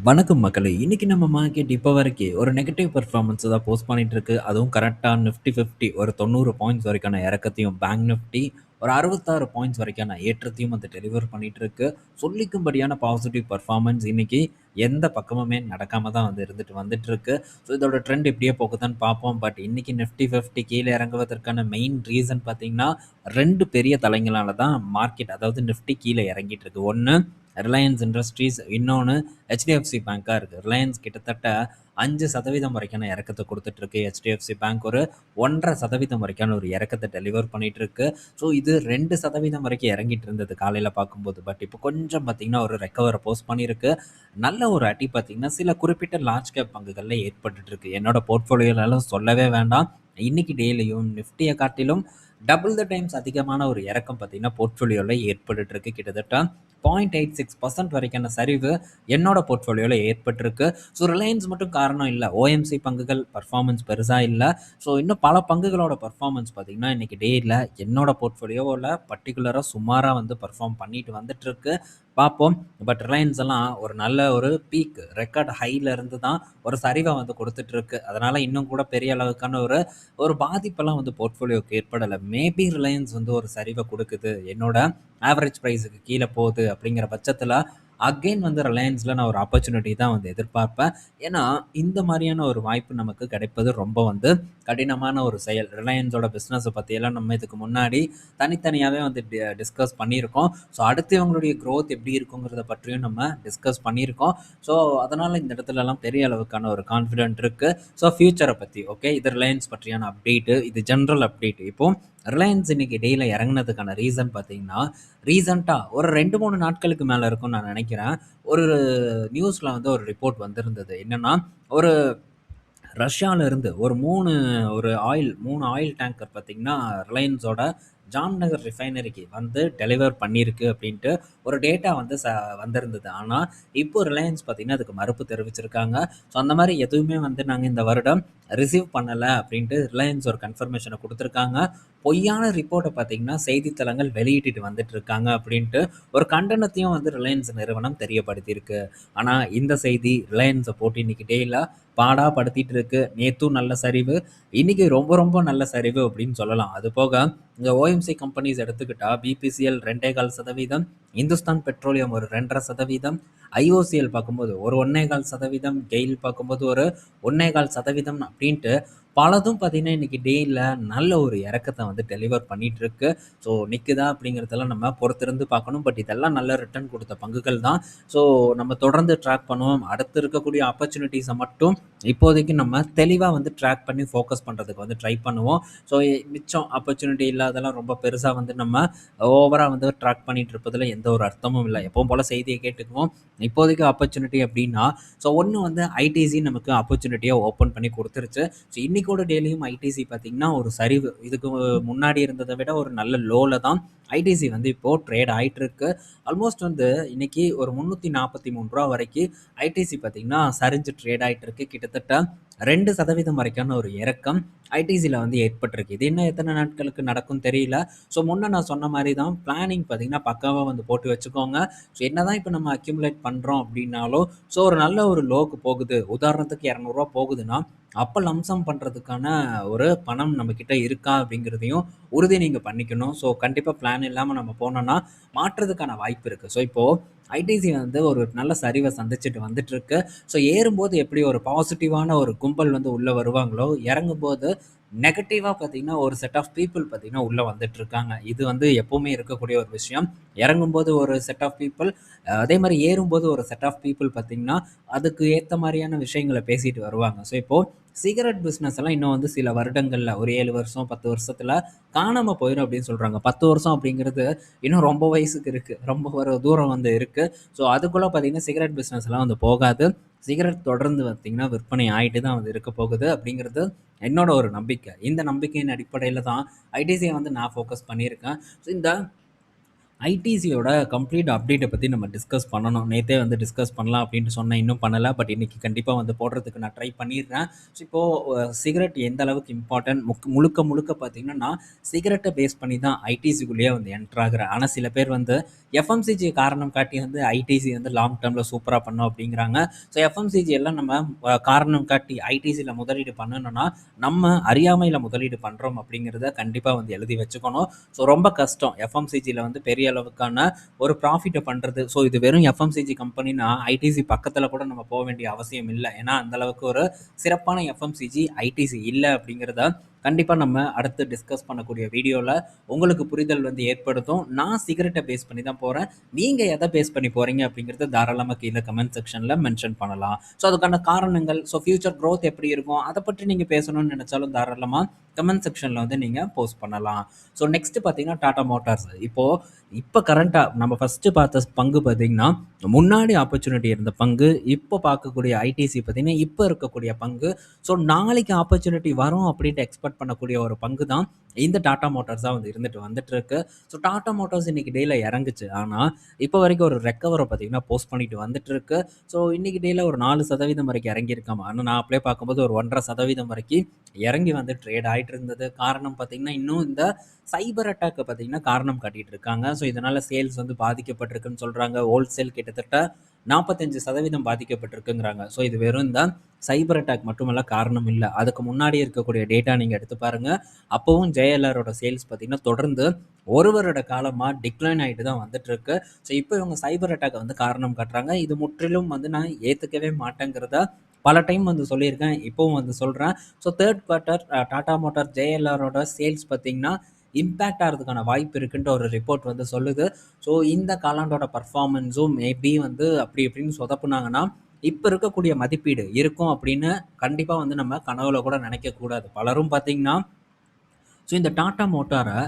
வணக்கம் மக்களே! இன்னைக்கு நம்ம மார்க்கெட் இப்ப வரைக்கும் ஒரு நெகட்டிவ் பெர்ஃபார்மன்ஸ் தான் போஸ்ட் பண்ணிட்டு இருக்கு. அதுவும் கரெக்ட்டா நிஃப்டி 50 ஒரு 90 பாயிண்ட்ஸ் வரைக்கான இறக்கத்தையும், பேங்க் நிஃப்டி ஒரு 66 பாயிண்ட்ஸ் வரைக்கான ஏற்றத்தையும் வந்து டெலிவர் பண்ணிட்டு இருக்கு. சொல்லிக்கும்படியான பாசிட்டிவ் பெர்ஃபார்மன்ஸ் இன்னைக்கு எந்த பக்கமுமே நடக்காம தான் வந்து இருந்துட்டு வந்துட்டு இருக்கு. ஸோ இதோட ட்ரெண்ட் இப்படியே போகுதான்னு பார்ப்போம். பட் இன்னைக்கு நிஃப்டி 50 கீழ இறங்குவதற்கான மெயின் ரீசன் பார்த்தீங்கன்னா, 2 பெரிய தலைங்களால தான் மார்க்கெட் அதாவது நிஃப்டி கீழ இறங்கிட்டு இருக்கு. ஒண்ணு ரிலையன்ஸ் இண்டஸ்ட்ரீஸ், இன்னொன்னு HDFC பேங்கா இருக்கு. ரிலையன்ஸ் கிட்டத்தட்ட 5% வரைக்கான இறக்கத்த குடுத்துட்டுருக்கு. HDFC பேங்க் ஒரு 1.5% வரைக்கான ஒரு இறக்கத்த டெலிவர் பண்ணிட்டுருக்கு. ஸோ இது 2% வரைக்கும் இறங்கிட்டு இருந்தது காலையில பார்க்கும்போது. பட் இப்போ கொஞ்சம் பார்த்தீங்கன்னா, ஒரு ரெக்கவர போஸ்ட் பண்ணியிருக்கு. நல்ல ஒரு அடி பார்த்தீங்கன்னா, சில குறிப்பிட்ட லார்ஜ் கேப் பங்குகள்ல ஏற்பட்டுட்டுருக்கு. என்னோட போர்ட்ஃபோலியோலலாம் சொல்லவே வேண்டாம். இன்னைக்கு டேலயும் நிஃப்டிய காட்டிலும் டபுள் த டைம்ஸ் அதிகமான ஒரு இறக்கம் பார்த்தீங்கன்னா, போர்ட்ஃபோலியோல ஏற்பட்டுட்டுருக்கு. கிட்டத்தட்ட 0.86% வரைக்கான சரிவு என்னோட போர்ட்ஃபோலியோல ஏற்பட்டிருக்கு. ஸோ ரிலையன்ஸ் மட்டும் காரணம் இல்ல. OMC பங்குகள் பெர்ஃபார்மன்ஸ் பெருசா இல்ல. ஸோ இன்னும் பல பங்குகளோட பெர்ஃபார்மன்ஸ் பார்த்தீங்கன்னா, இன்னைக்கு டேல என்னோட போர்ட்ஃபோலியோல பர்ட்டிகுலரா சுமாரா வந்து பெர்ஃபார்ம் பண்ணிட்டு வந்துட்டுருக்கு. பார்ப்போம். பட் ரிலையன்ஸ் எல்லாம் ஒரு நல்ல ஒரு பீக் ரெக்கார்ட் ஹைல இருந்து தான் ஒரு சரிவ வந்து குடுத்துட்டுருக்கு. அதனால இன்னும் கூட பெரிய அளவுக்கான ஒரு ஒரு பாதிப்பெல்லாம் வந்து போர்ட்ஃபோலியோக்கு ஏற்படல. மேபி ரிலையன்ஸ் வந்து ஒரு சரிவ குடுக்குது. என்னோட ஆவரேஜ் பிரைஸ்க்கு கீழ போகுது அப்படிங்கிற பட்சத்தில, அகைன் வந்து ரிலையன்ஸ்ல நான் ஒரு ஆப்பர்ச்சுனிட்டி தான் வந்து எதிர்பார்ப்பேன். ஏன்னா, இந்த மாரியான ஒரு வாய்ப்பு நமக்கு கிடைப்பது ரொம்ப வந்து கடினமான ஒரு செயல். ரிலையன்ஸோட பிசினஸ பத்தியெல்லாம் நம்ம இதுக்கு முன்னாடி தனித்தனியாவே வந்து டிஸ்கஸ் பண்ணியிருக்கோம். ஸோ அடுத்து இவங்களுடைய குரோத் எப்படி இருக்குங்கிறத பற்றியும் நம்ம டிஸ்கஸ் பண்ணியிருக்கோம். ஸோ அதனால இந்த இடத்துலலாம் பெரிய அளவுக்கான ஒரு கான்ஃபிடென்ட் இருக்கு. ஸோ ஃபியூச்சர பத்தி ஓகே. இது ரிலையன்ஸ் பற்றியான அப்டேட்டு. இது ஜெனரல் அப்டேட். இப்போ ரிலையன்ஸ் இன்னைக்கு டேல இறங்குனதுக்கான ரீசன் பார்த்தீங்கன்னா, ரீசென்ட்டா ஒரு 2, 3 நாட்களுக்கு மேல இருக்கும்னு நான் நினைக்கிறேன். ஒரு நியூஸ்ல வந்து ஒரு ரிப்போர்ட் வந்திருந்தது. என்னன்னா, ஒரு ரஷ்யால இருந்து ஒரு 3 ஆயில் டேங்கர் பார்த்தீங்கன்னா, ரிலையன்ஸோட ஜாம்நகர் ரிஃபைனரிக்கு வந்து டெலிவர் பண்ணியிருக்கு அப்படின்ட்டு ஒரு டேட்டா வந்து வந்திருந்தது. ஆனா, இப்போ ரிலையன்ஸ் பார்த்தீங்கன்னா, அதுக்கு மறுப்பு தெரிவிச்சிருக்காங்க. ஸோ அந்த மாரி எதுவுமே வந்து நாங்க இந்த வருடம் ரிசீவ் பண்ணல அப்படின்ட்டு ரிலையன்ஸ் ஒரு கன்ஃபர்மேஷன குடுத்துருக்காங்க. பொய்யான ரிப்போர்ட்ட பார்த்தீங்கன்னா, செய்தித்தளங்கள் வெளியிட்டுட்டு வந்துட்டு இருக்காங்க அப்படின்ட்டு ஒரு கண்டனத்தையும் வந்து ரிலையன்ஸ் நிறுவனம் தெரியப்படுத்தியிருக்கு. ஆனா, இந்த செய்தி ரிலையன்ஸ போட்டு இன்னைக்கு டேல பாடா படுத்திட்டு இருக்கு. நேத்தும் நல்ல சரிவு. இன்னைக்கு ரொம்ப ரொம்ப நல்ல சரிவு அப்படின்னு சொல்லலாம். அது போக இந்த OMC கம்பெனிஸ் எடுத்துக்கிட்டா BPCL 2.25%, இந்துஸ்தான் பெட்ரோலியம் ஒரு 2.5%, IOCL பார்க்கும்போது ஒரு 1.25%, கெயில் பார்க்கும்போது ஒரு 1.25% அப்படின்ட்டு பலதும் பார்த்தீங்கன்னா, இன்னைக்கு டேல நல்ல ஒரு இறக்கத்த வந்து டெலிவர் பண்ணிட்டு இருக்கு. ஸோ நிக்குதா அப்படிங்கிறதெல்லாம் நம்ம பொறுத்திருந்து பார்க்கணும். பட் இதெல்லாம் நல்ல ரிட்டர்ன் குடுத்த பங்குகள் தான். ஸோ நம்ம தொடர்ந்து ட்ராக் பண்ணுவோம். அடுத்து இருக்கக்கூடிய ஆப்பர்ச்சுனிட்டீஸ மட்டும் இப்போதைக்கு நம்ம தெளிவா வந்து ட்ராக் பண்ணி ஃபோக்கஸ் பண்றதுக்கு வந்து ட்ரை பண்ணுவோம். ஸோ மிச்சம் ஆப்பர்ச்சுனிட்டி இல்லாதெல்லாம் ரொம்ப பெருசா வந்து நம்ம ஓவரா வந்து ட்ராக் பண்ணிட்டு இருப்பதுல எந்த ஒரு அர்த்தமும் இல்ல. எப்பவும் போல செய்திய கேட்டுக்குவோம். இப்போதைக்கு ஆப்பர்ச்சுனிட்டி அப்படின்னா, ஸோ ஒண்ணு வந்து ஐடிசி நமக்கு ஆப்பர்ச்சுனிட்டிய ஓப்பன் பண்ணி குடுத்துருச்சு. ஸோ இன்னைக்கோட டேலயும் ஐடிசி பார்த்தீங்கன்னா, ஒரு சரிவு. இதுக்கு முன்னாடி இருந்தத விட ஒரு நல்ல லோல தான் ஐடிசி வந்து இப்போ ட்ரேட் ஆயிட்டு இருக்கு. ஆல்மோஸ்ட் வந்து இன்னைக்கு ஒரு ரூ. 343 வரைக்கும் ஐடிசி பார்த்தீங்கன்னா, சரிஞ்சு ட்ரேட் ஆயிட்டு இருக்கு. கிட்டத்தட்ட 2% வரைக்கான ஒரு இறக்கம் ஐடிசில வந்து ஏற்பட்டிருக்கு. இது இன்னும் எத்தன நாட்களுக்கு நடக்கும்னு தெரியல. ஸோ முன்ன நான் சொன்ன மாரி தான் பிளானிங் பார்த்தீங்கன்னா, பக்காவா வந்து போட்டு வச்சுக்கோங்க. ஸோ என்னதான் இப்ப நம்ம அக்யூமுலேட் பண்றோம் அப்படின்னாலும், ஸோ ஒரு நல்ல ஒரு லோக்கு போகுது. உதாரணத்துக்கு ரூ. 200 போகுதுன்னா, அப்ப லம்சம் பண்றதுக்கான ஒரு பணம் நம்மகிட்ட இருக்கா அப்படிங்கிறதையும் உறுதி நீங்க பண்ணிக்கணும். ஸோ கண்டிப்பா பிளான் இல்லாம நம்ம போனோம்னா, மாட்றதுக்கான வாய்ப்பு இருக்கு. ஸோ இப்போ ஐடிசி வந்து ஒரு நல்ல சரிவ சந்திச்சுட்டு வந்துட்டுருக்கு. ஸோ ஏறும்போது எப்படி ஒரு பாசிட்டிவான ஒரு கும்பல் வந்து உள்ள வருவாங்களோ, இறங்கும்போது நெகட்டிவா பார்த்தீங்கன்னா, ஒரு செட் ஆஃப் பீப்பிள் பார்த்தீங்கன்னா, உள்ள வந்துட்டுருக்காங்க. இது வந்து எப்பவுமே இருக்கக்கூடிய ஒரு விஷயம். இறங்கும்போது ஒரு செட் ஆஃப் பீப்பிள், அதே மாரி ஏறும்போது ஒரு செட் ஆஃப் பீப்பிள் பார்த்தீங்கன்னா, அதுக்கு ஏத்த மாரியான விஷயங்கள பேசிட்டு வருவாங்க. ஸோ இப்போ சிகரெட் பிசினஸ் எல்லாம் இன்னும் வந்து சில வருடங்கள்ல ஒரு 7 வருஷம், 10 வருஷத்துல காணாம போயிரும் அப்படின்னு சொல்றாங்க. 10 வருஷம் அப்படிங்கிறது இன்னும் ரொம்ப வயசுக்கு இருக்கு. ரொம்ப ஒரு தூரம் வந்து இருக்கு. ஸோ அதுக்குள்ள பார்த்தீங்கன்னா, சிகரெட் பிசினஸ்லாம் வந்து போகாது. சிகரெட் தொடர்ந்து பார்த்தீங்கன்னா, விற்பனை ஆயிட்டு தான் வந்து இருக்க போகுது அப்படிங்கிறது என்னோட ஒரு நம்பிக்கை. இந்த நம்பிக்கையின் அடிப்படையில தான் ஐடிசிய வந்து நான் ஃபோக்கஸ் பண்ணியிருக்கேன். ஸோ இந்த ஐடிசியோட கம்ப்ளீட் அப்டேட்டை பற்றி நம்ம டிஸ்கஸ் பண்ணணும். நேற்றே வந்து டிஸ்கஸ் பண்ணலாம் அப்படின்ட்டு சொன்னேன், இன்னும் பண்ணலை. பட் இன்னைக்கு கண்டிப்பாக வந்து போடுறதுக்கு நான் ட்ரை பண்ணிடுறேன். ஸோ இப்போது சிகரெட் எந்த அளவுக்கு இம்பார்ட்டன்ட் முழுக்க முழுக்க பார்த்தீங்கன்னா நான் சிகரெட்டை பேஸ் பண்ணி தான் ஐடிசிக்குள்ளேயே வந்து என்ட்ரு ஆகுறேன். ஆனால் சில பேர் வந்து எஃப்எம்சிஜி காரணம் காட்டி வந்து ஐடிசி வந்து லாங் டேர்மில் சூப்பராக பண்ணோம் அப்படிங்கிறாங்க. ஸோ எஃப்எம்சிஜி எல்லாம் நம்ம காரணம் காட்டி ஐடிசியில் முதலீடு பண்ணணும்னா நம்ம அறியாமையில் முதலீடு பண்ணுறோம் அப்படிங்கிறத கண்டிப்பாக வந்து எழுதி வச்சுக்கணும். ஸோ ரொம்ப கஷ்டம் எஃப்எம்சிஜியில் வந்து பெரிய அளவுக்கான ஒரு ப்ராஃபிட்டை பண்ணுறது. ஸோ இது வெறும் எஃப்எம்சிஜி கம்பெனினா ஐடிசி பக்கத்தில் கூட நம்ம போக வேண்டிய அவசியம் இல்லை. ஏன்னா அந்தளவுக்கு ஒரு சிறப்பான எஃப்எம்சிஜி ஐடிசி இல்லை அப்படிங்கிறத கண்டிப்பாக நம்ம அடுத்து டிஸ்கஸ் பண்ணக்கூடிய வீடியோவில் உங்களுக்கு புரிதல் வந்து ஏற்படுத்தும். நான் சிகரெட்டை பேஸ் பண்ணி தான் போகிறேன். நீங்கள் எதை பேஸ் பண்ணி போகிறீங்க அப்படிங்கிறத தாராளமாக கீழே கமெண்ட் செக்ஷனில் மென்ஷன் பண்ணலாம். ஸோ அதுக்கான காரணங்கள், ஸோ ஃபியூச்சர் க்ரோத் எப்படி இருக்கும் அதை பற்றி நீங்கள் பேசணும்னு நினச்சாலும் தாராளமாக கமெண்ட் செக்ஷனில் வந்து நீங்கள் போஸ்ட் பண்ணலாம். ஸோ நெக்ஸ்ட் பார்த்தீங்கன்னா டாடா மோட்டார்ஸ். இப்போ கரண்ட்டாக நம்ம ஃபஸ்ட்டு பார்த்த பங்கு பார்த்தீங்கன்னா முன்னாடி ஆப்பர்ச்சுனிட்டி இருந்த பங்கு, இப்போ பார்க்கக்கூடிய ஐடிசி பார்த்தீங்கன்னா இப்போ இருக்கக்கூடிய பங்கு. ஸோ நாளைக்கு ஆப்பர்ச்சுனிட்டி வரும் அப்படின்ட்டு எக்ஸ்பெக்ட் பண்ணக்கூடிய ஒரு பங்கு தான் இந்த டாடா மோட்டார்ஸாக வந்து வந்துட்டு இருக்கு. ஸோ டாடா மோட்டார்ஸ் இன்னைக்கு டேல இறங்குச்சு. ஆனால் இப்போ வரைக்கும் ஒரு ரெக்கவரை பார்த்தீங்கன்னா போஸ்ட் பண்ணிட்டு வந்துட்டு இருக்கு. ஸோ இன்னைக்கு டேல ஒரு 4% வரைக்கும் இறங்கியிருக்காம. ஆனால் நான் அப்படியே பார்க்கும்போது ஒரு 1.5% வரைக்கும் இறங்கி வந்து ட்ரேட் ஆகிட்டு இருந்தது. காரணம் பார்த்தீங்கன்னா இன்னும் இந்த சைபர் அட்டாக்கை பார்த்தீங்கன்னா காரணம் காட்டிட்டு இருக்காங்க. ஸோ இதனால சேல்ஸ் வந்து பாதிக்கப்பட்டிருக்குன்னு சொல்றாங்க. ஹோல்சேல் கிட்டத்தட்ட 45% பாதிக்கப்பட்டிருக்குங்கிறாங்க. ஸோ இது வெறும் இந்த சைபர் அட்டாக் மட்டுமல்ல காரணம் இல்லை. அதுக்கு முன்னாடி இருக்கக்கூடிய டேட்டா நீங்கள் எடுத்து பாருங்க. அப்போவும் ஜேஎல்ஆரோட சேல்ஸ் பார்த்தீங்கன்னா தொடர்ந்து ஒரு வருட காலமாக டிக்ளைன் ஆகிட்டு தான் வந்துட்டு இருக்கு. ஸோ இப்போ இவங்க சைபர் அட்டாக்கை வந்து காரணம் காட்டுறாங்க. இது முற்றிலும் வந்து நான் ஏற்றுக்கவே மாட்டேங்கிறத பல டைம் வந்து சொல்லியிருக்கேன், இப்போவும் வந்து சொல்கிறேன். So third quarter Tata motor ஜேஎல்ஆரோட சேல்ஸ் பார்த்தீங்கன்னா இம்பேக்ட் ஆகிறதுக்கான வாய்ப்பு இருக்குன்ற ஒரு ரிப்போர்ட் வந்து சொல்லுது. ஸோ இந்த காலாண்டோட பர்ஃபார்மன்ஸும் மேபி வந்து அப்படி இப்படின்னு சொதப்புனாங்கன்னா இப்போ இருக்கக்கூடிய மதிப்பீடு இருக்கும் அப்படின்னு கண்டிப்பாக வந்து நம்ம கனவுல கூட நினைக்கக்கூடாது. பலரும் பார்த்தீங்கன்னா ஸோ இந்த டாட்டா மோட்டாரை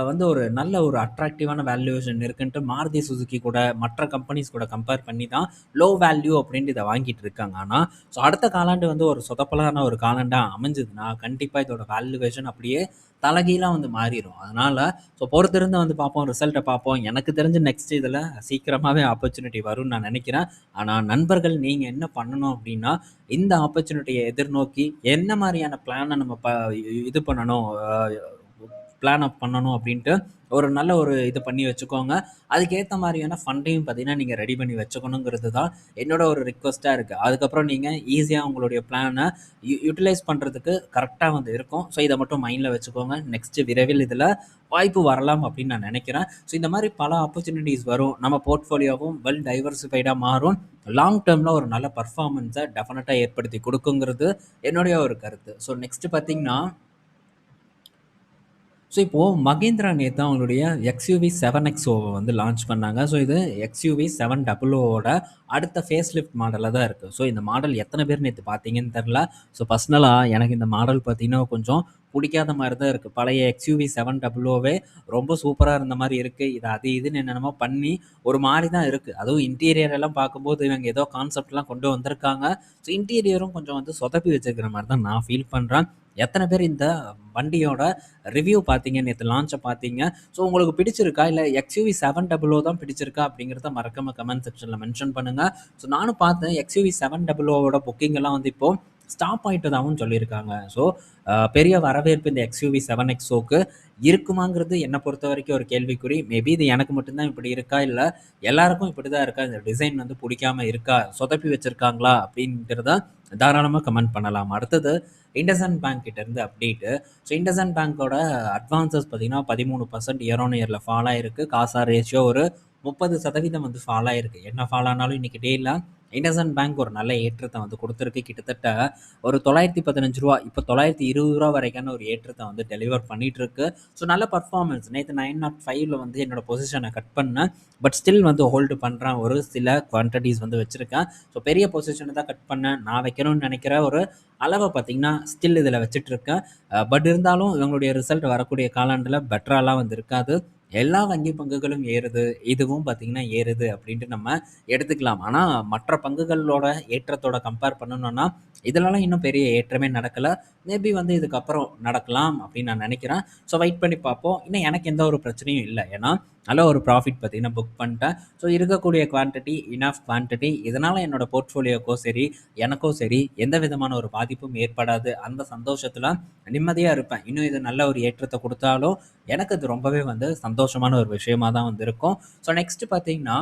வந்து ஒரு நல்ல ஒரு அட்ராக்டிவான வேல்யூவேஷன் இருக்குன்ட்டு மாருதி சுசுகி கூட மற்ற கம்பெனிஸ் கூட கம்பேர் பண்ணி தான் லோ வேல்யூ அப்படின்ட்டு இதை வாங்கிட்டு இருக்காங்க. ஆனால் ஸோ அடுத்த காலாண்டு வந்து ஒரு சொதப்பலான ஒரு காலாண்டாக அமைஞ்சதுன்னா கண்டிப்பாக இதோட வேல்யூவேஷன் அப்படியே தலைகீழாக வந்து மாறிடும். அதனால் ஸோ பொறுத்திருந்து வந்து பார்ப்போம், ரிசல்ட்டை பார்ப்போம். எனக்கு தெரிஞ்சு நெக்ஸ்ட் இதில் சீக்கிரமாகவே ஆப்பர்ச்சுனிட்டி வரும்னு நான் நினைக்கிறேன். ஆனால் நண்பர்கள் நீங்கள் என்ன பண்ணணும் அப்படின்னா இந்த ஆப்பர்ச்சுனிட்டியை எதிர்நோக்கி என்ன மாதிரியான பிளானை நம்ம இது பண்ணணும், பிளான் அப் பண்ணணும் அப்படின்ட்டு ஒரு நல்ல ஒரு இது பண்ணி வச்சுக்கோங்க. அதுக்கேற்ற மாதிரியான ஃபண்டையும் பார்த்தீங்கன்னா நீங்கள் ரெடி பண்ணி வச்சுக்கணுங்கிறது தான் என்னோட ஒரு ரிக்வஸ்ட்டாக இருக்குது. அதுக்கப்புறம் நீங்கள் ஈஸியாக உங்களுடைய பிளானை யூட்டிலைஸ் பண்ணுறதுக்கு கரெக்டாக வந்து இருக்கும். ஸோ இதை மட்டும் மைண்டில் வச்சுக்கோங்க. நெக்ஸ்ட்டு விரைவில் இதில் வாய்ப்பு வரலாம் அப்படின்னு நான் நினைக்கிறேன். ஸோ இந்த மாதிரி பல ஆப்பர்ச்சுனிட்டிஸ் வரும். நம்ம போர்ட்ஃபோலியோவும் வெல் டைவர்சிஃபைடாக மாறும். லாங் டேர்மில் ஒரு நல்ல பர்ஃபார்மன்ஸை டெஃபினட்டாக ஏற்படுத்தி கொடுக்குங்கிறது என்னுடைய ஒரு கருத்து. ஸோ நெக்ஸ்ட்டு பார்த்தீங்கன்னா ஸோ இப்போது மகேந்திரா நேற்று அவங்களுடைய எக்ஸ்யூவி 7XO வந்து லான்ச் பண்ணாங்க. ஸோ இது எக்ஸ்யூவி 700ஓட அடுத்த ஃபேஸ் லிஃப்ட் மாடலில் தான் இருக்குது. ஸோ இந்த மாடல் எத்தனை பேர் நேற்று பார்த்தீங்கன்னு தெரில. ஸோ பர்சனலாக எனக்கு இந்த மாடல் பார்த்தீங்கன்னா கொஞ்சம் பிடிக்காத மாதிரி தான் இருக்குது. பழைய எக்ஸ்யூவி 700வே ரொம்ப சூப்பராக இருந்த மாதிரி இருக்குது. இது அது இதுன்னு என்னென்னமோ பண்ணி ஒரு மாதிரி தான் இருக்குது. அதுவும் இன்டீரியர் எல்லாம் பார்க்கும்போது இவங்க ஏதோ கான்செப்ட்லாம் கொண்டு வந்திருக்காங்க. ஸோ இன்டீரியரும் கொஞ்சம் வந்து சொதப்பி வச்சுருக்கிற மாதிரி தான் நான் ஃபீல் பண்ணுறேன். எத்தனை பேர் இந்த வண்டியோட ரிவ்யூ பார்த்தீங்க, நேற்று லான்ச்சை பார்த்தீங்க? ஸோ உங்களுக்கு பிடிச்சிருக்கா, இல்லை எக்ஸ்யூவி 700 தான் பிடிச்சிருக்கா அப்படிங்கிறத மறக்காம கமெண்ட் செக்ஷனில் மென்ஷன் பண்ணுங்கள். ஸோ நானும் பார்த்தேன் எக்ஸ்யூவி 700ஓட புக்கிங் எல்லாம் வந்து இப்போது ஸ்டாப் ஆகிட்டதாகவும் சொல்லியிருக்காங்க. ஸோ பெரிய வரவேற்பு இந்த எக்ஸ்யூவி 7XOக்கு இருக்குமாங்கிறது என்னை பொறுத்த வரைக்கும் ஒரு கேள்விக்குறி. மேபி இது எனக்கு மட்டும்தான் இப்படி இருக்கா, இல்லை எல்லாருக்கும் இப்படி தான் இருக்கா, இந்த டிசைன் வந்து பிடிக்காம இருக்கா, சொதப்பி வச்சுருக்காங்களா அப்படிங்கிறத தாராளமாக கமெண்ட் பண்ணலாம். அடுத்தது இண்டஸ்இண்ட் பேங்க் கிட்டேருந்து அப்டேட்டு. ஸோ இண்டஸ்இண்ட் பேங்க்கோட அட்வான்சஸ் பார்த்தீங்கன்னா 13% இயர் ஆன் இயரில் ஃபால் ஆகிருக்கு. காசா ரேஷியோ ஒரு 30% வந்து ஃபால் ஆகிருக்கு. என்ன ஃபால் ஆனாலும் இன்றைக்கி டேயில் இண்டஸ்இண்ட் பேங்க் ஒரு நல்ல ஏற்றத்தை வந்து கொடுத்துருக்கு. கிட்டத்தட்ட ஒரு $915 இப்போ $920 வரைக்கான ஒரு ஏற்றத்தை வந்து டெலிவர் பண்ணிகிட்ருக்கு. ஸோ நல்ல பர்ஃபார்மன்ஸ். நேற்று 905 வந்து என்னோடய பொசிஷனை கட் பண்ணேன். பட் ஸ்டில் வந்து ஹோல்டு பண்ணுறேன். ஒரு சில குவான்டிட்டிஸ் வந்து வச்சுருக்கேன். ஸோ பெரிய பொசிஷனை தான் கட் பண்ணேன். நான் வைக்கணும்னு நினைக்கிற ஒரு அளவை பார்த்திங்கன்னா ஸ்டில் இதில் வச்சுட்ருக்கேன். பட் இருந்தாலும் இவங்களுடைய ரிசல்ட் வரக்கூடிய காலாண்டில் பெட்டராலாம் வந்து இருக்காது. எல்லா வங்கி பங்குகளும் ஏறுது, இதுவும் பார்த்திங்கன்னா ஏறுது அப்படின்ட்டு நம்ம எடுத்துக்கலாம். ஆனால் மற்ற பங்குகளோட ஏற்றத்தோட கம்பேர் பண்ணணும்னா இதிலலாம் இன்னும் பெரிய ஏற்றமே நடக்கலை. மேபி வந்து இதுக்கப்புறம் நடக்கலாம் அப்படின்னு நான் நினைக்கிறேன். ஸோ வெயிட் பண்ணி பார்ப்போம். இன்னும் எனக்கு எந்த ஒரு பிரச்சனையும் இல்லை. ஏன்னா நல்ல ஒரு ப்ராஃபிட் பார்த்தீங்கன்னா புக் பண்ணிட்டேன். ஸோ இருக்கக்கூடிய குவான்டிட்டி, இனஃப் குவான்டிட்டி. இதனால என்னோட போர்ட்ஃபோலியோக்கோ சரி, எனக்கோ சரி எந்த விதமான ஒரு பாதிப்பும் ஏற்படாது. அந்த சந்தோஷத்தில நிம்மதியா இருப்பேன். இன்னும் இது நல்ல ஒரு ஏற்றத்த குடுத்தாலும், எனக்கு அது ரொம்பவே வந்து சந்தோஷமான ஒரு விஷயமா தான் வந்து இருக்கும். ஸோ நெக்ஸ்ட் பார்த்தீங்கன்னா,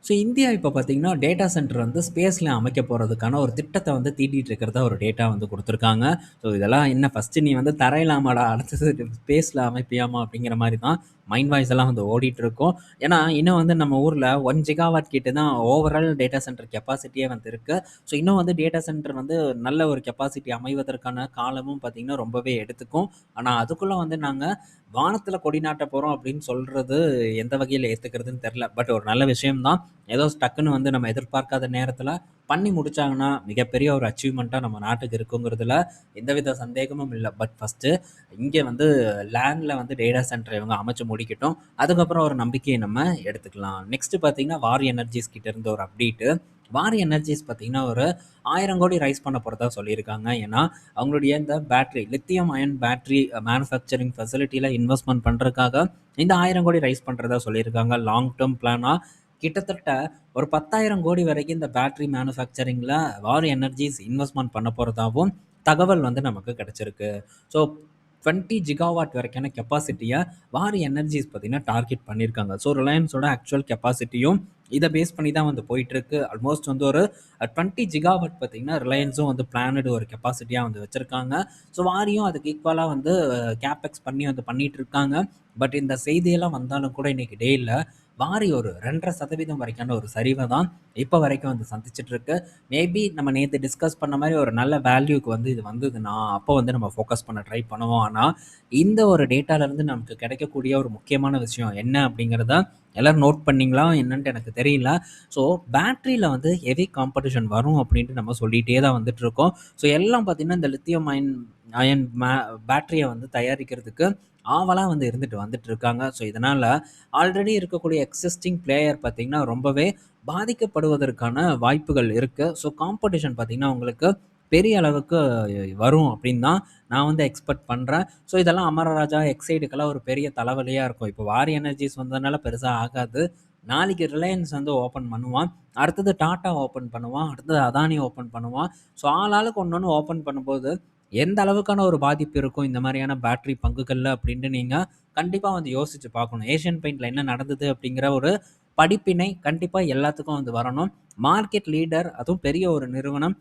ஸோ இந்தியா இப்போ பார்த்தீங்கன்னா, டேட்டா சென்டர் வந்து ஸ்பேஸ்ல அமைக்க போறதுக்கான ஒரு திட்டத்த வந்து தீட்டிட்டு இருக்கிறதா ஒரு டேட்டா வந்து குடுத்துருக்காங்க. ஸோ இதெல்லாம் என்ன ஃபர்ஸ்ட்டு நீ வந்து தரையிலாமாடா, அடுத்தது ஸ்பேஸ்ல அமைப்பியாமா அப்படிங்கிற மாரி தான் மைண்ட் வாய்ஸ் எல்லாம் வந்து ஓடிட்டுருக்கும். ஏன்னா, இன்னும் வந்து நம்ம ஊர்ல 1 ஜிகாவாட் கிட்ட தான் ஓவரால் டேட்டா சென்டர் கெப்பாசிட்டியே வந்து இருக்கு. ஸோ இன்னும் வந்து டேட்டா சென்டர் வந்து நல்ல ஒரு கெப்பாசிட்டி அமைவதற்கான காலமும் பார்த்தீங்கன்னா, ரொம்பவே எடுத்துக்கும். ஆனா, அதுக்குள்ள வந்து நாங்க வானத்தில கொடி நாட்டப் போறோம் அப்படின்னு சொல்றது எந்த வகையில ஏத்துக்கிறதுன்னு தெரியல. பட் ஒரு நல்ல விஷயம் தான். ஏதோ டக்குன்னு வந்து நம்ம எதிர்பார்க்காத நேரத்தில பண்ணி முடிச்சாங்கன்னா, மிகப்பெரிய ஒரு அச்சீவ்மெண்ட்டா நம்ம நாட்டுக்கு இருக்குங்கிறதுல எந்தவித சந்தேகமும் இல்ல. பட் ஃபர்ஸ்ட்டு இங்க வந்து லேண்ட்ல வந்து டேட்டா சென்டர் இவங்க அமைச்சு முடிக்கட்டும். அதுக்கப்புறம் ஒரு நம்பிக்கைய நம்ம எடுத்துக்கலாம். நெக்ஸ்ட் பார்த்தீங்கன்னா, வாரி எனர்ஜிஸ் கிட்ட இருந்து ஒரு அப்டேட்டு. வாரி எனர்ஜிஸ் பார்த்தீங்கன்னா, ஒரு 1000 கோடி ரைஸ் பண்ண போறதா சொல்லியிருக்காங்க. ஏன்னா, அவங்களுடைய இந்த battery, lithium ion battery manufacturing ஃபெசிலிட்டில இன்வெஸ்ட்மென்ட் பண்றதுக்காக இந்த 1000 கோடி ரைஸ் பண்றதா சொல்லியிருக்காங்க. லாங் டெர்ம் பிளானா கிட்டத்தட்ட ஒரு 10,000 கோடி வரைக்கும் இந்த பேட்டரி மேனுஃபேக்சரிங்ல வாரி எனர்ஜிஸ் இன்வெஸ்ட்மென்ட் பண்ண போறதாவும் தகவல் வந்து நமக்கு கிடைச்சிருக்கு. ஸோ 20 ஜிகாவாட் வரைக்கான கெப்பாசிட்டிய வாரி எனர்ஜிஸ் பார்த்தீங்கன்னா டார்கெட் பண்ணியிருக்காங்க. ஸோ ரிலையன்ஸோட ஆக்சுவல் கெப்பாசிட்டியும் இத பேஸ் பண்ணி தான் வந்து போயிட்டுருக்கு. ஆல்மோஸ்ட் வந்து ஒரு 20 ஜிகாவாட் பார்த்தீங்கன்னா, ரிலையன்ஸும் வந்து பிளானட் ஒரு கெப்பாசிட்டியா வந்து வச்சிருக்காங்க. ஸோ வாரியும் அதுக்கு ஈக்குவலா வந்து கேப்பெக்ஸ் பண்ணி வந்து பண்ணிட்டு இருக்காங்க. பட் இந்த செய்தியெல்லாம் வந்தாலும் கூட இன்னைக்கு டேல வாரி ஒரு 2.5% வரைக்கான ஒரு சரிவை தான் இப்போ வரைக்கும் வந்து சந்திச்சுட்டு இருக்கு. மேபி நம்ம நேத்து டிஸ்கஸ் பண்ண மாரி ஒரு நல்ல வேல்யூக்கு வந்து இது வந்ததுன்னா, அப்போ வந்து நம்ம ஃபோக்கஸ் பண்ண ட்ரை பண்ணுவோம். ஆனா, இந்த ஒரு டேட்டாலருந்து நமக்கு கிடைக்கக்கூடிய ஒரு முக்கியமான விஷயம் என்ன அப்படிங்கிறத எல்லாரும் நோட் பண்ணீங்களா என்னன்ட்டு எனக்கு தெரியல. ஸோ பேட்டரியில வந்து ஹெவி காம்படிஷன் வரும் அப்படின்ட்டு நம்ம சொல்லிட்டே தான் வந்துட்டுருக்கோம். ஸோ எல்லாம் பார்த்தீங்கன்னா, இந்த லித்தியம் அயன் அயன் பேட்டரிய வந்து தயாரிக்கிறதுக்கு ஆவலா வந்து இருந்துட்டு வந்துட்டு இருக்காங்க. ஸோ இதனால ஆல்ரெடி இருக்கக்கூடிய எக்ஸிஸ்டிங் பிளேயர் பார்த்தீங்கன்னா, ரொம்பவே பாதிக்கப்படுவதற்கான வாய்ப்புகள் இருக்கு. ஸோ காம்படிஷன் பார்த்தீங்கன்னா, உங்களுக்கு பெரிய அளவுக்கு வரும் அப்படின்னு தான் நான் வந்து எக்ஸ்பெக்ட் பண்றேன். ஸோ இதெல்லாம் அமரராஜா, எக்ஸைடுக்கெல்லாம் ஒரு பெரிய தலைவலியா இருக்கும். இப்போ வாரி எனர்ஜிஸ் வந்ததுனால பெருசா ஆகாது. நாளைக்கு ரிலையன்ஸ் வந்து ஓப்பன் பண்ணுவான். அடுத்தது டாட்டா ஓப்பன் பண்ணுவான். அடுத்தது அதானி ஓப்பன் பண்ணுவான். ஸோ ஆளாளுக்கு ஒண்ணொண்ணு ஓப்பன் பண்ணும்போது, எந்த அளவுக்கான ஒரு பாதிப்பு இருக்கும் இந்த மாரியான பேட்டரி பங்குகள்ல அப்படின்ட்டு நீங்க கண்டிப்பா வந்து யோசிச்சு பார்க்கணும். ஏசியன் பெயிண்ட்ல என்ன நடந்தது அப்படிங்கிற ஒரு படிப்பினை கண்டிப்பா எல்லாத்துக்கும் வந்து வரணும். மார்க்கெட் லீடர் அதுவும் பெரிய ஒரு நிறுவனம்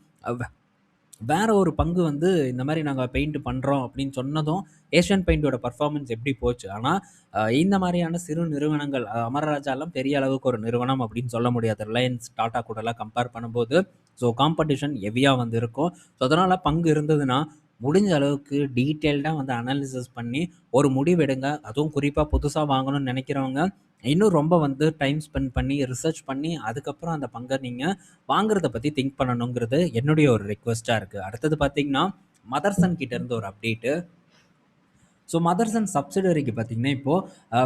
வேற ஒரு பங்கு வந்து இந்த மாரி நாங்க பெயிண்ட் பண்றோம் அப்படின்னு சொன்னதும், ஏசியன் பெயிண்டோட பெர்ஃபார்மன்ஸ் எப்படி போச்சு. ஆனா, இந்த மாரியான சிறு நிறுவனங்கள் அமரராஜாலாம் பெரிய அளவுக்கு ஒரு நிறுவனம் அப்படின்னு சொல்ல முடியாது. ரிலையன்ஸ், டாடா கூடலாம் கம்பேர் பண்ணும்போது, ஸோ காம்படிஷன் ஹெவியா வந்து இருக்கும். ஸோ அதனால பங்கு இருந்ததுன்னா, முடிஞ்ச அளவுக்கு டீட்டெயில்டா வந்து அனாலிசிஸ் பண்ணி ஒரு முடிவெடுங்க. அதுவும் குறிப்பா புதுசா வாங்கணும்னு நெனைக்கிறவங்க, இன்னும் ரொம்ப வந்து டைம் ஸ்பெண்ட் பண்ணி, ரிசர்ச் பண்ணி, அதுக்கப்புறம் அந்த பங்க நீங்க வாங்குறத பத்தி திங்க் பண்ணணுங்கிறது என்னுடைய ஒரு ரிக்வெஸ்ட்டா இருக்கு. அடுத்தது பார்த்தீங்கன்னா, மதர்சன் கிட்ட இருந்து ஒரு அப்டேட்டு. ஸோ மதர்சன் சப்சிடரிக்கு பார்த்தீங்கன்னா, இப்போ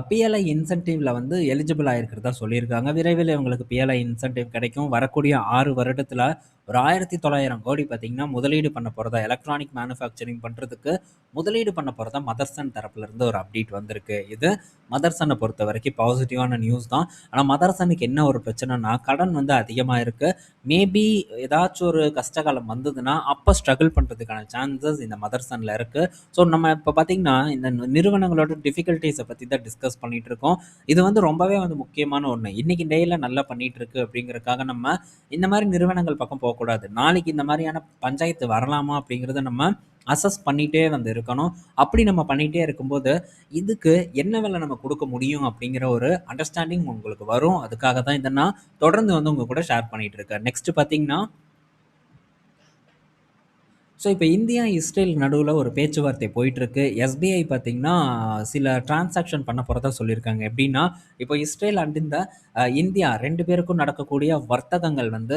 பிஎல்ஐ இன்சென்டிவ்ல வந்து எலிஜிபிள் ஆயிருக்கிறதா சொல்லியிருக்காங்க. விரைவில் இவங்களுக்கு பிஎல்ஐ இன்சென்டிவ் கிடைக்கும். வரக்கூடிய 6 வருடத்தில ஒரு 1900 கோடி பார்த்தீங்கன்னா, முதலீடு பண்ண போறதா எலக்ட்ரானிக் மேனுஃபேக்சரிங் பண்றதுக்கு முதலீடு பண்ண போறதா மதர்சன் தரப்புல இருந்து ஒரு அப்டேட் வந்திருக்கு. இது மதர்சன பொறுத்தவரைக்கும் பாசிட்டிவான நியூஸ் தான். ஆனா மதர்சனுக்கு என்ன ஒரு பிரச்சனைன்னா, கடன் வந்து அதிகமா இருக்கு. மேபி ஏதாச்சும் ஒரு கஷ்டகாலம் வந்ததுன்னா, அப்ப ஸ்ட்ரகிள் பண்றதுக்கான சான்சஸ் இந்த மதர்சன்ல இருக்கு. ஸோ நம்ம இப்போ பார்த்தீங்கன்னா, இந்த நிறுவனங்களோட டிஃபிகல்டீஸ பத்தி தான் டிஸ்கஸ் பண்ணிட்டு இருக்கோம். இது வந்து ரொம்பவே வந்து முக்கியமான ஒண்ணு. இன்னைக்கு டேல நல்லா பண்ணிட்டு இருக்கு அப்படிங்கிறதுக்காக நம்ம இந்த மாரி நிறுவனங்கள் பக்கம் போகக்கூடாது. நாளைக்கு இந்த மாரியான பஞ்சாயத்து வரலாமா அப்படிங்கிறத நம்ம அசஸ் பண்ணிட்டே வந்து இருக்கணும். அப்படி நம்ம பண்ணிட்டே இருக்கும்போது, இதுக்கு என்ன வேலை நம்ம குடுக்க முடியும் அப்படிங்கிற ஒரு அண்டர்ஸ்டாண்டிங் உங்களுக்கு வரும். அதுக்காக தான் இத நான் தொடர்ந்து வந்து உங்க கூட ஷேர் பண்ணிட்டு இருக்கேன். நெக்ஸ்ட் பார்த்தீங்கன்னா, ஸோ இப்போ இந்தியா, இஸ்ரேல் நடுவுல ஒரு பேச்சுவார்த்தை போயிட்டுருக்கு. எஸ்பிஐ பார்த்தீங்கன்னா, சில டிரான்சாக்ஷன் பண்ண போறதா சொல்லியிருக்காங்க. எப்படின்னா, இப்போ இஸ்ரேல் அண்ட் இந்த இந்தியா 2 பேருக்கும் நடக்கக்கூடிய வர்த்தகங்கள் வந்து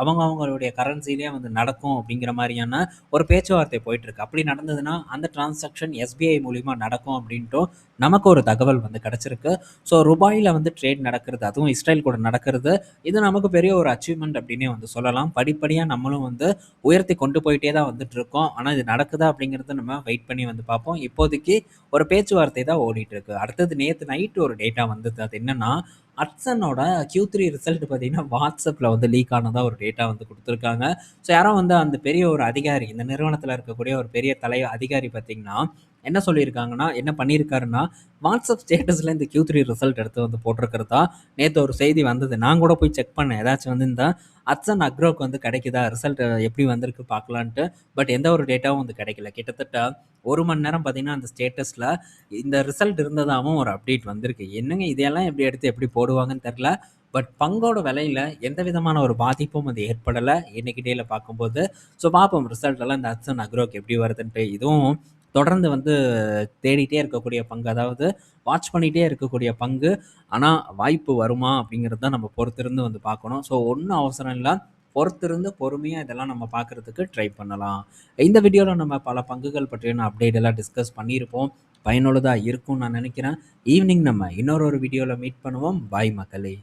அவங்க அவங்களுடைய கரன்சிலயே வந்து நடக்கும் அப்படிங்கிற மாரியான ஒரு பேச்சுவார்த்தை போயிட்டுருக்கு. அப்படி நடந்ததுன்னா, அந்த டிரான்சாக்ஷன் எஸ்பிஐ மூலியமா நடக்கும் அப்படின்ட்டும் நமக்கு ஒரு தகவல் வந்து கிடைச்சிருக்கு. ஸோ ரூபாயில வந்து ட்ரேட் நடக்கிறது, அதுவும் இஸ்ரேல் கூட நடக்கிறது, இது நமக்கு பெரிய ஒரு அச்சீவ்மெண்ட் அப்படின்னே வந்து சொல்லலாம். படிப்படியா நம்மளும் வந்து உயர்த்தி கொண்டு போயிட்டே தான் வந்துட்டுருக்கோம். ஆனா இது நடக்குதா அப்படிங்கிறத நம்ம வெயிட் பண்ணி வந்து பார்ப்போம். இப்போதைக்கு ஒரு பேச்சுவார்த்தை தான் ஓடிட்டுருக்கு. அடுத்தது நேத்து நைட் ஒரு டேட்டா வந்தது. அது என்னன்னா, ஹட்சனோட Q3 ரிசல்ட் பார்த்தீங்கன்னா, WhatsAppல வந்து லீக் ஆனதா ஒரு டேட்டா வந்து குடுத்துருக்காங்க. ஸோ யாரோ வந்து அந்த பெரிய ஒரு அதிகாரி, இந்த நிறுவனத்தில இருக்கக்கூடிய ஒரு பெரிய அதிகாரி பார்த்தீங்கன்னா, என்ன சொல்லியிருக்காங்கன்னா, என்ன பண்ணியிருக்காருன்னா, WhatsApp ஸ்டேட்டஸ்ல இந்த Q3 ரிசல்ட் எடுத்து வந்து போட்டிருக்கிறதா நேத்து ஒரு செய்தி வந்தது. நான் கூட போய் செக் பண்ணேன். ஏதாச்சும் வந்து இந்த ஹட்சன் அக்ரோக்கு வந்து கிடைக்குதா? ரிசல்ட் எப்படி வந்திருக்கு பார்க்கலான்ட்டு. பட் எந்த ஒரு டேட்டாவும் வந்து கிடைக்கல. கிட்டத்தட்ட 1 மணி நேரம் பார்த்தீங்கன்னா, அந்த ஸ்டேட்டஸ்ல இந்த ரிசல்ட் இருந்ததாவும் ஒரு அப்டேட் வந்திருக்கு. என்னங்க இதையெல்லாம் எப்படி எடுத்து எப்படி போடுவாங்கன்னு தெரியல. பட் பங்கோட விலையில எந்த விதமான ஒரு பாதிப்பும் அது ஏற்படல. இன்னைக்கு டேல பார்க்கும்போது. ஸோ பார்ப்போம் ரிசல்ட் எல்லாம் இந்த ஹட்சன் அக்ரோக்கு எப்படி வருதுன்ட்டு. இதுவும் தொடர்ந்து வந்து தேடிட்டே இருக்கக்கூடிய பங்கு. அதாவது வாட்ச் பண்ணிட்டே இருக்கக்கூடிய பங்கு. ஆனா வாய்ப்பு வருமா? அப்படிங்கிறது தான் நம்ம பொறுத்திருந்து வந்து பார்க்கணும். ஸோ ஒண்ணும் அவசரம் இல்ல. பொறுத்திருந்து பொறுமையா இதெல்லாம் நம்ம பார்க்கறதுக்கு ட்ரை பண்ணலாம். இந்த வீடியோல நம்ம பல பங்குகள் பற்றியான அப்டேட் எல்லாம் டிஸ்கஸ் பண்ணியிருப்போம். பயனுள்ளதா இருக்கும்னு நான் நினைக்கிறேன். ஈவினிங் நம்ம இன்னொரு வீடியோல மீட் பண்ணுவோம். பாய் மக்களே!